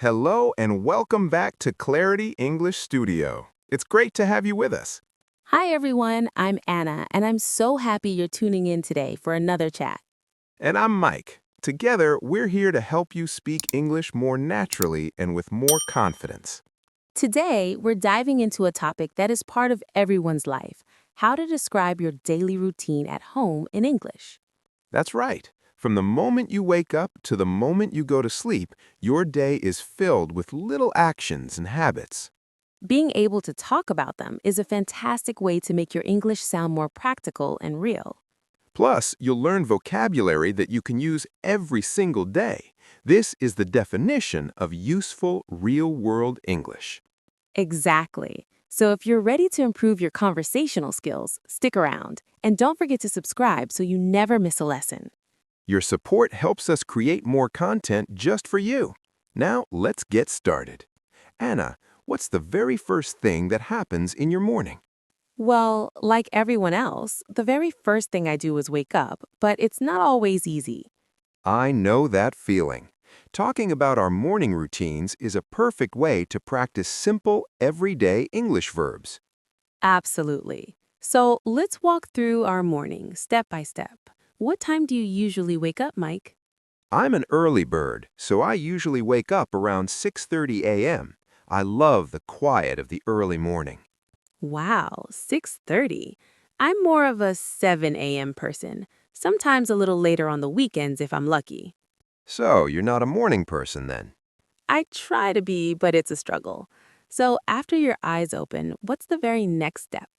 Hello and welcome back to Clarity English Studio. It's great to have you with us. Hi, everyone. I'm Anna, and I'm so happy you're tuning in today for another chat. And I'm Mike. Together, we're here to help you speak English more naturally and with more confidence. Today, we're diving into a topic that is part of everyone's life: how to describe your daily routine at home in English. That's right. From the moment you wake up to the moment you go to sleep, your day is filled with little actions and habits. Being able to talk about them is a fantastic way to make your English sound more practical and real. Plus, you'll learn vocabulary that you can use every single day. This is the definition of useful, real-world English. Exactly. So if you're ready to improve your conversational skills, stick around. And don't forget to subscribe so you never miss a lesson. Your support helps us create more content just for you. Now, let's get started. Anna, what's the very first thing that happens in your morning? Well, like everyone else, the very first thing I do is wake up, but it's not always easy. I know that feeling. Talking about our morning routines is a perfect way to practice simple, everyday English verbs. Absolutely. So let's walk through our morning step by step. What time do you usually wake up, Mike? I'm an early bird, so I usually wake up around 6:30 a.m. I love the quiet of the early morning. Wow, 6:30. I'm more of a 7 a.m. person, sometimes a little later on the weekends if I'm lucky. So, you're not a morning person then? I try to be, but it's a struggle. So after your eyes open, what's the very next step?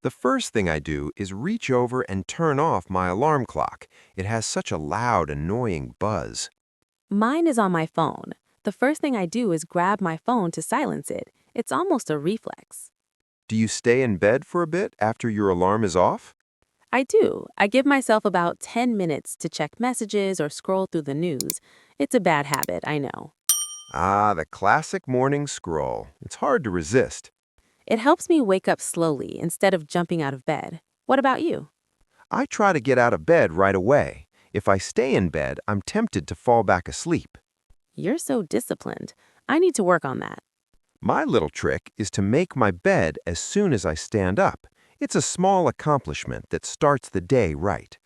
The first thing I do is reach over and turn off my alarm clock. It has such a loud, annoying buzz. Mine is on my phone. The first thing I do is grab my phone to silence it. It's almost a reflex. Do you stay in bed for a bit after your alarm is off? I do. I give myself about 10 minutes to check messages or scroll through the news. It's a bad habit, I know. Ah, the classic morning scroll. It's hard to resist. It helps me wake up slowly instead of jumping out of bed. What about you? I try to get out of bed right away. If I stay in bed, I'm tempted to fall back asleep. You're so disciplined. I need to work on that. My little trick is to make my bed as soon as I stand up. It's a small accomplishment that starts the day right.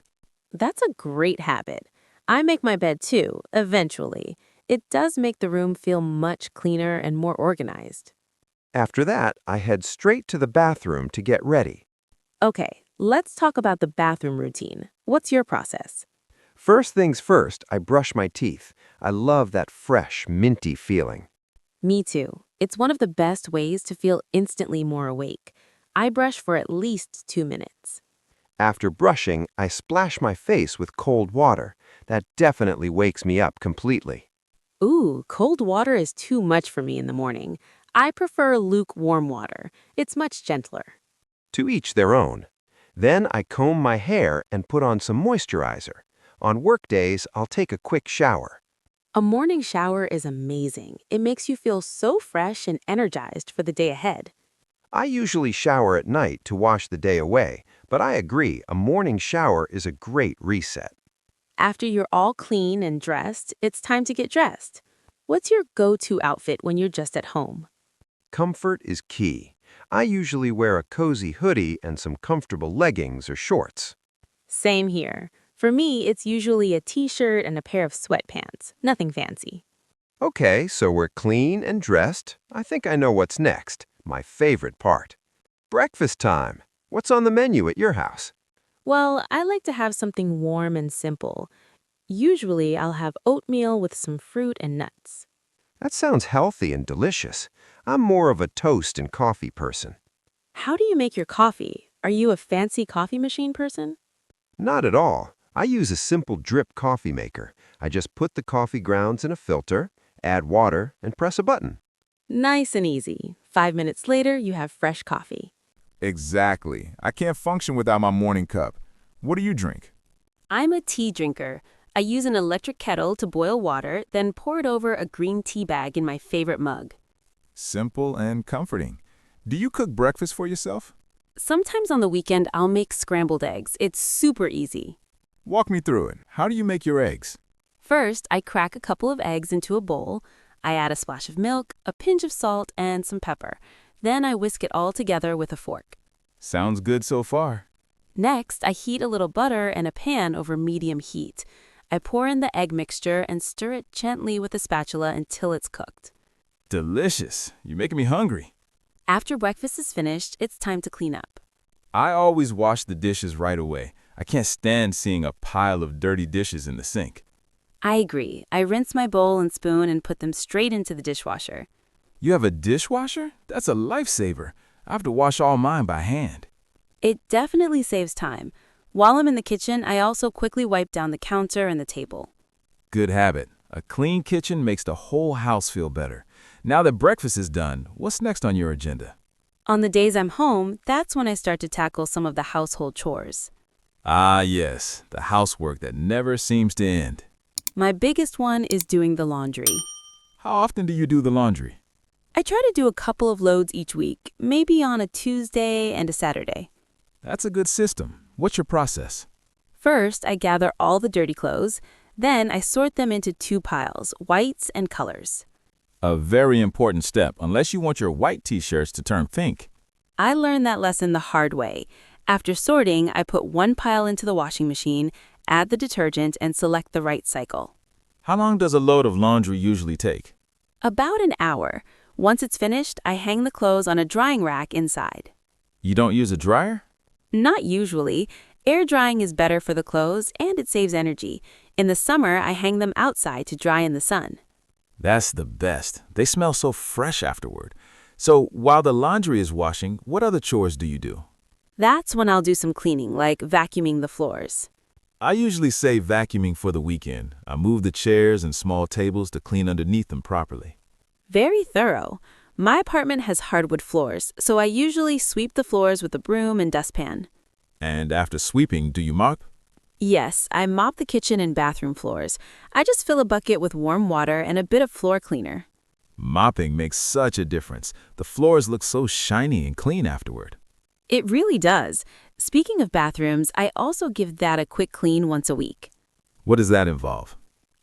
That's a great habit. I make my bed too, eventually. It does make the room feel much cleaner and more organized. After that, I head straight to the bathroom to get ready. Okay, let's talk about the bathroom routine. What's your process? First things first, I brush my teeth. I love that fresh, minty feeling. Me too. It's one of the best ways to feel instantly more awake. I brush for at least 2 minutes. After brushing, I splash my face with cold water. That definitely wakes me up completely. Ooh, cold water is too much for me in the morning. I prefer lukewarm water. It's much gentler. To each their own. Then I comb my hair and put on some moisturizer. On work days, I'll take a quick shower. A morning shower is amazing. It makes you feel so fresh and energized for the day ahead. I usually shower at night to wash the day away, but I agree, a morning shower is a great reset. After you're all clean and dressed, it's time to get dressed. What's your go-to outfit when you're just at home? Comfort is key. I usually wear a cozy hoodie and some comfortable leggings or shorts. Same here. For me, it's usually a t-shirt and a pair of sweatpants. Nothing fancy. Okay, so we're clean and dressed. I think I know what's next. My favorite part. Breakfast time. What's on the menu at your house? Well, I like to have something warm and simple. Usually, I'll have oatmeal with some fruit and nuts. That sounds healthy and delicious. I'm more of a toast and coffee person. How do you make your coffee? Are you a fancy coffee machine person? Not at all. I use a simple drip coffee maker. I just put the coffee grounds in a filter, add water, and press a button. Nice and easy. 5 minutes later, you have fresh coffee. Exactly. I can't function without my morning cup. What do you drink? I'm a tea drinker. I use an electric kettle to boil water, then pour it over a green tea bag in my favorite mug. Simple and comforting. Do you cook breakfast for yourself? Sometimes on the weekend, I'll make scrambled eggs. It's super easy. Walk me through it. How do you make your eggs? First, I crack a couple of eggs into a bowl. I add a splash of milk, a pinch of salt, and some pepper. Then I whisk it all together with a fork. Sounds good so far. Next, I heat a little butter in a pan over medium heat. I pour in the egg mixture and stir it gently with a spatula until it's cooked. Delicious. You're making me hungry. After breakfast is finished, it's time to clean up. I always wash the dishes right away. I can't stand seeing a pile of dirty dishes in the sink. I agree. I rinse my bowl and spoon and put them straight into the dishwasher. You have a dishwasher? That's a lifesaver. I have to wash all mine by hand. It definitely saves time. While I'm in the kitchen, I also quickly wipe down the counter and the table. Good habit. A clean kitchen makes the whole house feel better. Now that breakfast is done, what's next on your agenda? On the days I'm home, that's when I start to tackle some of the household chores. Ah, yes, the housework that never seems to end. My biggest one is doing the laundry. How often do you do the laundry? I try to do a couple of loads each week, maybe on a Tuesday and a Saturday. That's a good system. What's your process? First, I gather all the dirty clothes. Then I sort them into two piles, whites and colors. A very important step, unless you want your white t-shirts to turn pink. I learned that lesson the hard way. After sorting, I put one pile into the washing machine, add the detergent, and select the right cycle. How long does a load of laundry usually take? About an hour. Once it's finished, I hang the clothes on a drying rack inside. You don't use a dryer? Not usually. Air drying is better for the clothes and it saves energy. In the summer, I hang them outside to dry in the sun. That's the best. They smell so fresh afterward. So while the laundry is washing, what other chores do you do? That's when I'll do some cleaning, like vacuuming the floors. I usually say vacuuming for the weekend. I move the chairs and small tables to clean underneath them properly. Very thorough. My apartment has hardwood floors, so I usually sweep the floors with a broom and dustpan. And after sweeping, do you mop? Yes, I mop the kitchen and bathroom floors. I just fill a bucket with warm water and a bit of floor cleaner. Mopping makes such a difference. The floors look so shiny and clean afterward. It really does. Speaking of bathrooms, I also give that a quick clean once a week. What does that involve?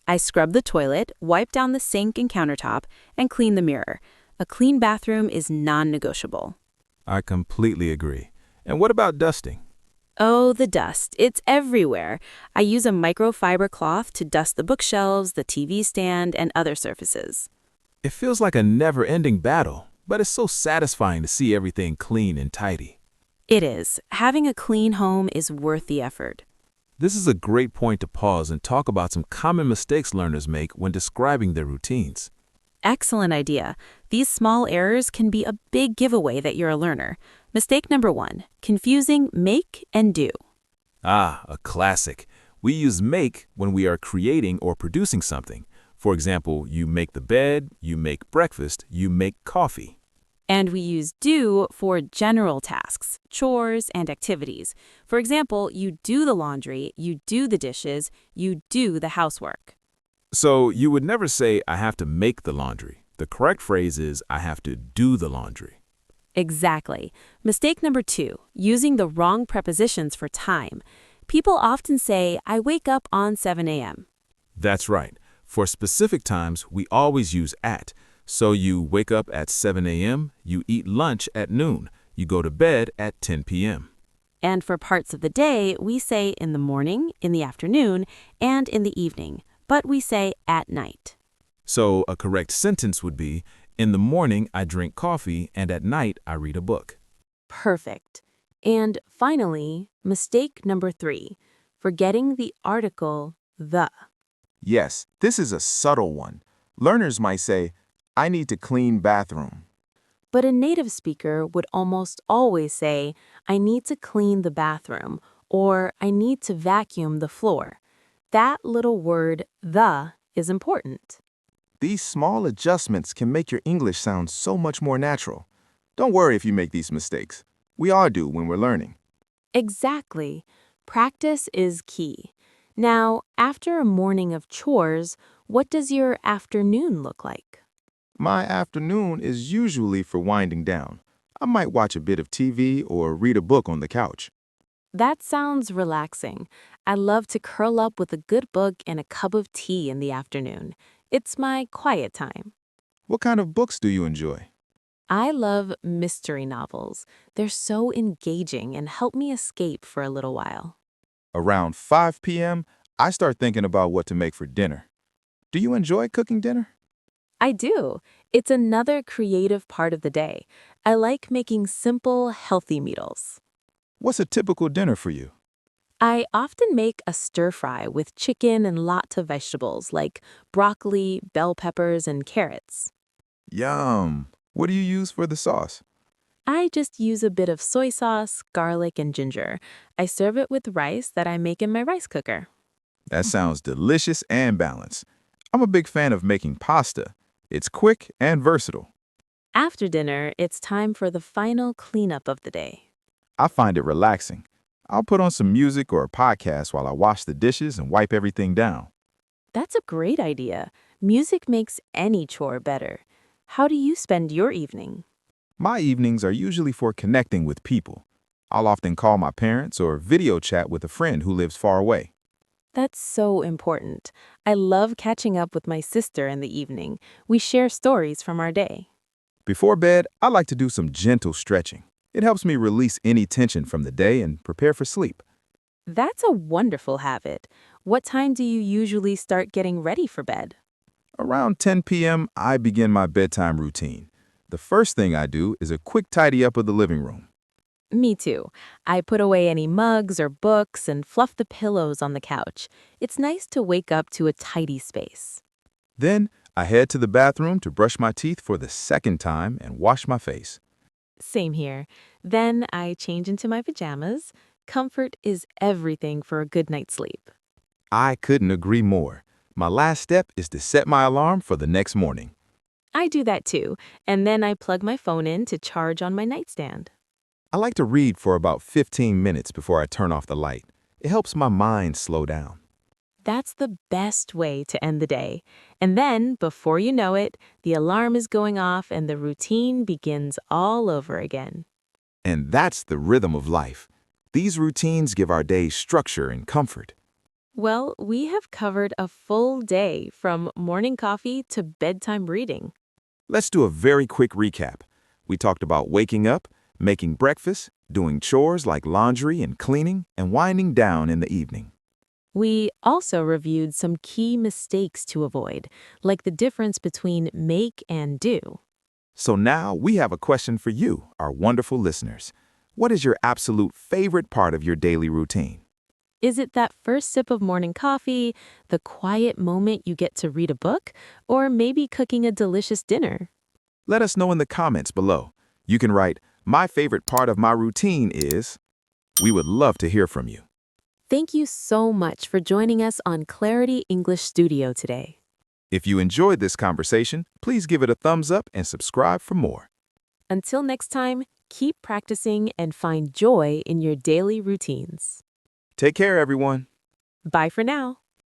I scrub the toilet, wipe down the sink and countertop, and clean the mirror. A clean bathroom is non-negotiable. I completely agree. And what about dusting? Oh, the dust. It's everywhere. I use a microfiber cloth to dust the bookshelves, the TV stand, and other surfaces. It feels like a never-ending battle, but it's so satisfying to see everything clean and tidy. It is. Having a clean home is worth the effort. This is a great point to pause and talk about some common mistakes learners make when describing their routines. Excellent idea. These small errors can be a big giveaway that you're a learner. Mistake number 1, confusing make and do. Ah, a classic. We use make when we are creating or producing something. For example, you make the bed, you make breakfast, you make coffee. And we use do for general tasks, chores, and activities. For example, you do the laundry, you do the dishes, you do the housework. So you would never say, I have to make the laundry. The correct phrase is, I have to do the laundry. Exactly. Mistake number 2, using the wrong prepositions for time. People often say, I wake up on 7 a.m. That's right. For specific times, we always use at. So you wake up at 7 a.m., you eat lunch at noon, you go to bed at 10 p.m. And for parts of the day, we say in the morning, in the afternoon, and in the evening, but we say at night. So a correct sentence would be, in the morning I drink coffee and at night I read a book. Perfect. And finally, mistake number 3, forgetting the article the. Yes, this is a subtle one. Learners might say, I need to clean bathroom. But a native speaker would almost always say, I need to clean the bathroom, or I need to vacuum the floor. That little word, the, is important. These small adjustments can make your English sound so much more natural. Don't worry if you make these mistakes. We all do when we're learning. Exactly. Practice is key. Now, after a morning of chores, what does your afternoon look like? My afternoon is usually for winding down. I might watch a bit of TV or read a book on the couch. That sounds relaxing. I love to curl up with a good book and a cup of tea in the afternoon. It's my quiet time. What kind of books do you enjoy? I love mystery novels. They're so engaging and help me escape for a little while. Around 5 p.m., I start thinking about what to make for dinner. Do you enjoy cooking dinner? I do. It's another creative part of the day. I like making simple, healthy meals. What's a typical dinner for you? I often make a stir fry with chicken and lots of vegetables like broccoli, bell peppers, and carrots. Yum! What do you use for the sauce? I just use a bit of soy sauce, garlic, and ginger. I serve it with rice that I make in my rice cooker. That sounds delicious and balanced. I'm a big fan of making pasta. It's quick and versatile. After dinner, it's time for the final cleanup of the day. I find it relaxing. I'll put on some music or a podcast while I wash the dishes and wipe everything down. That's a great idea. Music makes any chore better. How do you spend your evening? My evenings are usually for connecting with people. I'll often call my parents or video chat with a friend who lives far away. That's so important. I love catching up with my sister in the evening. We share stories from our day. Before bed, I like to do some gentle stretching. It helps me release any tension from the day and prepare for sleep. That's a wonderful habit. What time do you usually start getting ready for bed? Around 10 p.m., I begin my bedtime routine. The first thing I do is a quick tidy up of the living room. Me too. I put away any mugs or books and fluff the pillows on the couch. It's nice to wake up to a tidy space. Then, I head to the bathroom to brush my teeth for the second time and wash my face. Same here. Then I change into my pajamas. Comfort is everything for a good night's sleep. I couldn't agree more. My last step is to set my alarm for the next morning. I do that too, and then I plug my phone in to charge on my nightstand. I like to read for about 15 minutes before I turn off the light. It helps my mind slow down. That's the best way to end the day. And then, before you know it, the alarm is going off and the routine begins all over again. And that's the rhythm of life. These routines give our days structure and comfort. Well, we have covered a full day from morning coffee to bedtime reading. Let's do a very quick recap. We talked about waking up, making breakfast, doing chores like laundry and cleaning, and winding down in the evening. We also reviewed some key mistakes to avoid, like the difference between make and do. So now we have a question for you, our wonderful listeners. What is your absolute favorite part of your daily routine? Is it that first sip of morning coffee, the quiet moment you get to read a book, or maybe cooking a delicious dinner? Let us know in the comments below. You can write, "My favorite part of my routine is..." We would love to hear from you. Thank you so much for joining us on Clarity English Studio today. If you enjoyed this conversation, please give it a thumbs up and subscribe for more. Until next time, keep practicing and find joy in your daily routines. Take care, everyone. Bye for now.